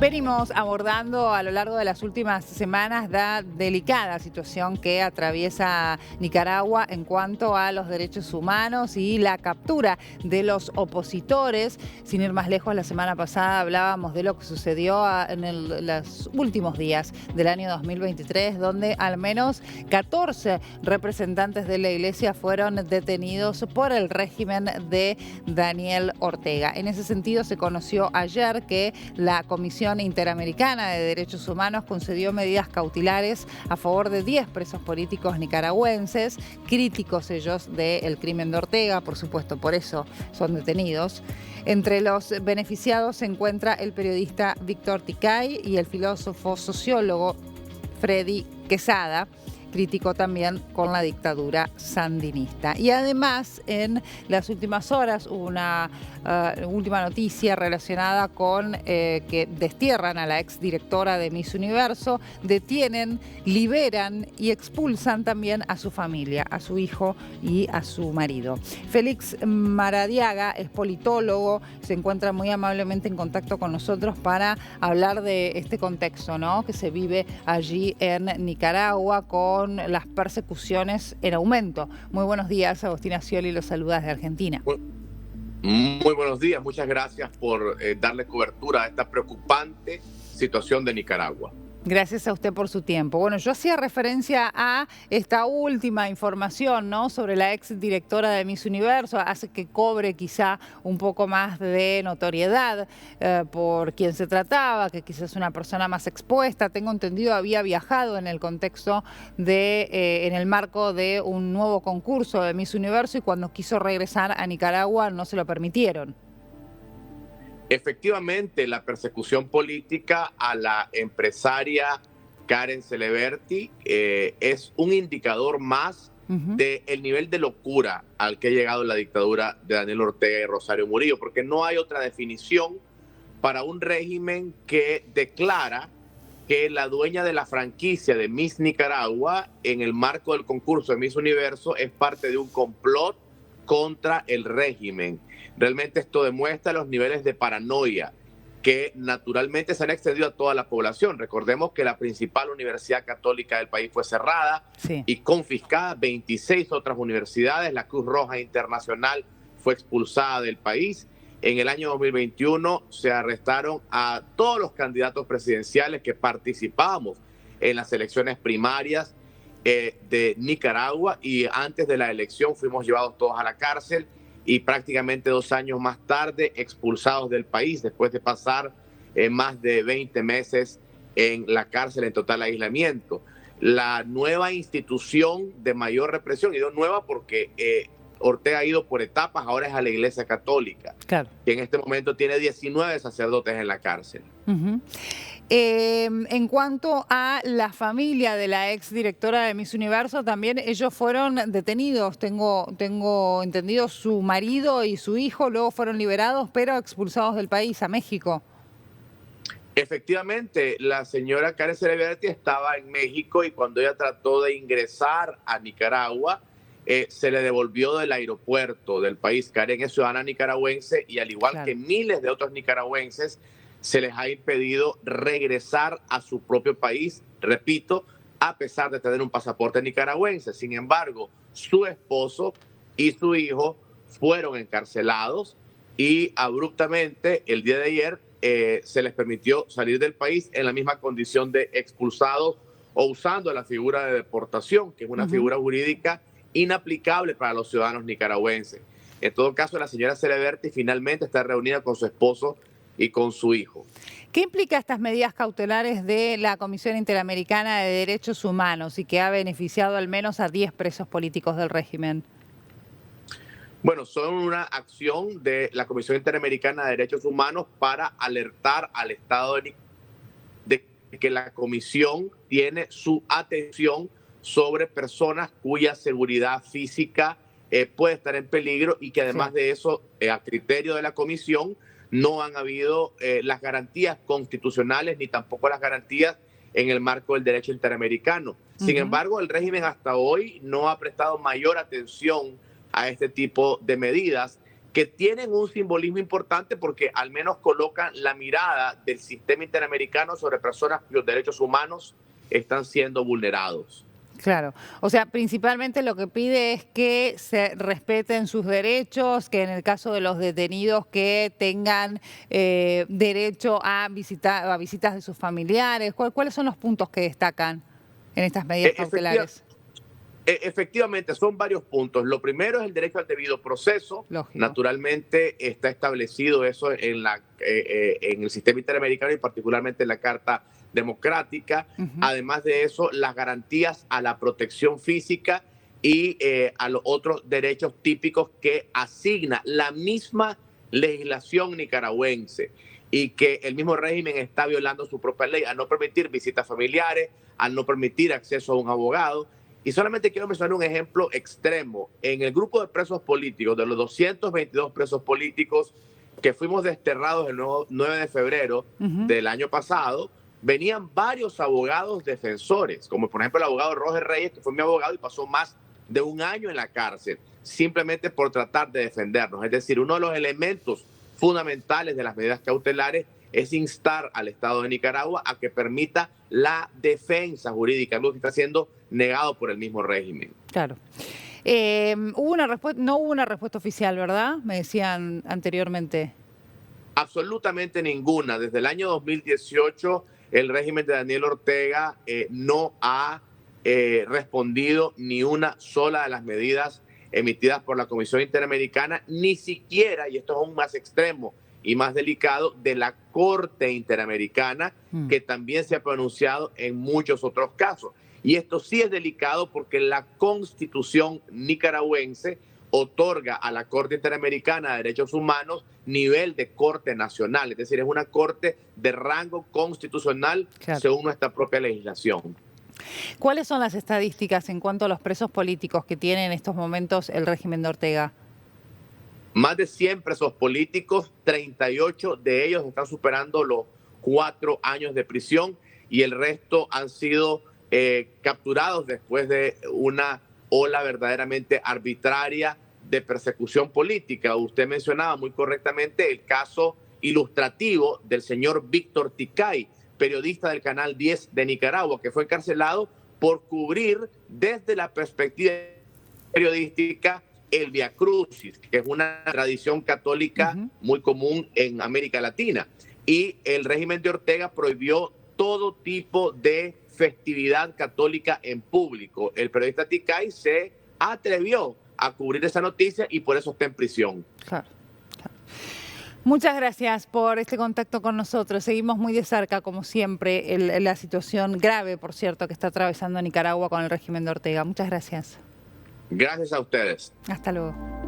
Venimos abordando a lo largo de las últimas semanas la delicada situación que atraviesa Nicaragua en cuanto a los derechos humanos y la captura de los opositores. Sin ir más lejos, la semana pasada hablábamos de lo que sucedió en los últimos días del año 2023, donde al menos 14 representantes de la Iglesia fueron detenidos por el régimen de Daniel Ortega. En ese sentido, se conoció ayer que la Comisión Interamericana de Derechos Humanos concedió medidas cautelares a favor de 10 presos políticos nicaragüenses, críticos ellos del crimen de Ortega, por supuesto, por eso son detenidos. Entre los beneficiados se encuentra el periodista Víctor Ticay y el filósofo sociólogo Freddy Quesada, crítico también con la dictadura sandinista. Y además, en las últimas horas, hubo una última noticia relacionada con que destierran a la exdirectora de Miss Universo, detienen, liberan y expulsan también a su familia, a su hijo y a su marido. Félix Maradiaga es politólogo, se encuentra muy amablemente en contacto con nosotros para hablar de este contexto, ¿no?, que se vive allí en Nicaragua con las persecuciones en aumento. Muy buenos días, Agustina Scioli, los saluda desde Argentina. Muy buenos días, muchas gracias por darle cobertura a esta preocupante situación de Nicaragua. Gracias a usted por su tiempo. Bueno, yo hacía referencia a esta última información, ¿no?, sobre la ex directora de Miss Universo, hace que cobre quizá un poco más de notoriedad por quién se trataba, que quizás es una persona más expuesta. Tengo entendido, había viajado en el contexto de, en el marco de un nuevo concurso de Miss Universo, y cuando quiso regresar a Nicaragua no se lo permitieron. Efectivamente, la persecución política a la empresaria Karen Celeberti es un indicador más del nivel de locura al que ha llegado la dictadura de Daniel Ortega y Rosario Murillo, porque no hay otra definición para un régimen que declara que la dueña de la franquicia de Miss Nicaragua, en el marco del concurso de Miss Universo, es parte de un complot contra el régimen. Realmente esto demuestra los niveles de paranoia que naturalmente se han extendido a toda la población. Recordemos que la principal universidad católica del país fue cerrada y confiscada. 26 otras universidades, la Cruz Roja Internacional fue expulsada del país. En el año 2021 se arrestaron a todos los candidatos presidenciales que participábamos en las elecciones primarias de Nicaragua, y antes de la elección fuimos llevados todos a la cárcel y prácticamente 2 años más tarde expulsados del país después de pasar más de 20 meses en la cárcel en total aislamiento. La nueva institución de mayor represión, y digo nueva porque Ortega ha ido por etapas, ahora es a la Iglesia Católica, que en este momento tiene 19 sacerdotes en la cárcel. En cuanto a la familia de la ex directora de Miss Universo, también ellos fueron detenidos. Tengo entendido, su marido y su hijo luego fueron liberados, pero expulsados del país a México. Efectivamente, la señora Karen Celeberti estaba en México, y cuando ella trató de ingresar a Nicaragua, se le devolvió del aeropuerto del país. Karen es ciudadana nicaragüense y, al igual que miles de otros nicaragüenses, se les ha impedido regresar a su propio país, repito, a pesar de tener un pasaporte nicaragüense. Sin embargo, su esposo y su hijo fueron encarcelados, y abruptamente el día de ayer se les permitió salir del país en la misma condición de expulsados, o usando la figura de deportación, que es una figura jurídica inaplicable para los ciudadanos nicaragüenses. En todo caso, la señora Celeberti finalmente está reunida con su esposo y con su hijo. ¿Qué implica estas medidas cautelares de la Comisión Interamericana de Derechos Humanos, y que ha beneficiado al menos a 10 presos políticos del régimen? Bueno, son una acción de la Comisión Interamericana de Derechos Humanos para alertar al Estado de que la Comisión tiene su atención sobre personas cuya seguridad física puede estar en peligro, y que además de eso, a criterio de la Comisión, no han habido las garantías constitucionales ni tampoco las garantías en el marco del derecho interamericano. Sin embargo, el régimen hasta hoy no ha prestado mayor atención a este tipo de medidas que tienen un simbolismo importante porque al menos colocan la mirada del sistema interamericano sobre personas cuyos derechos humanos están siendo vulnerados. Claro, o sea, principalmente lo que pide es que se respeten sus derechos, que en el caso de los detenidos que tengan derecho a visitas de sus familiares. ¿Cuáles son los puntos que destacan en estas medidas cautelares? Efectivamente, son varios puntos. Lo primero es el derecho al debido proceso. Lógico. Naturalmente está establecido eso en el sistema interamericano y particularmente en la Carta Democrática. Además de eso, las garantías a la protección física y a los otros derechos típicos que asigna la misma legislación nicaragüense y que el mismo régimen está violando su propia ley al no permitir visitas familiares, al no permitir acceso a un abogado. Y solamente quiero mencionar un ejemplo extremo. En el grupo de presos políticos, de los 222 presos políticos que fuimos desterrados el 9 de febrero del año pasado, venían varios abogados defensores, como por ejemplo el abogado Roger Reyes, que fue mi abogado y pasó más de un año en la cárcel, simplemente por tratar de defendernos. Es decir, uno de los elementos fundamentales de las medidas cautelares es instar al Estado de Nicaragua a que permita la defensa jurídica, algo que está siendo negado por el mismo régimen. Claro. No hubo una respuesta oficial, ¿verdad? Me decían anteriormente. Absolutamente ninguna. Desde el año 2018, el régimen de Daniel Ortega no ha respondido ni una sola de las medidas emitidas por la Comisión Interamericana, ni siquiera, y esto es aún más extremo y más delicado, de la Corte Interamericana, que también se ha pronunciado en muchos otros casos. Y esto sí es delicado porque la Constitución nicaragüense otorga a la Corte Interamericana de Derechos Humanos nivel de Corte Nacional, es decir, es una Corte de rango constitucional según nuestra propia legislación. ¿Cuáles son las estadísticas en cuanto a los presos políticos que tiene en estos momentos el régimen de Ortega? Más de 100 presos políticos, 38 de ellos están superando los 4 años de prisión y el resto han sido capturados después de una ola verdaderamente arbitraria de persecución política. Usted mencionaba muy correctamente el caso ilustrativo del señor Víctor Ticay, periodista del Canal 10 de Nicaragua, que fue encarcelado por cubrir desde la perspectiva periodística el Via Crucis, que es una tradición católica muy común en América Latina. Y el régimen de Ortega prohibió todo tipo de festividad católica en público. El periodista Ticay se atrevió a cubrir esa noticia y por eso está en prisión. Claro. Muchas gracias por este contacto con nosotros. Seguimos muy de cerca, como siempre, la situación grave, por cierto, que está atravesando Nicaragua con el régimen de Ortega. Muchas gracias. Gracias a ustedes. Hasta luego.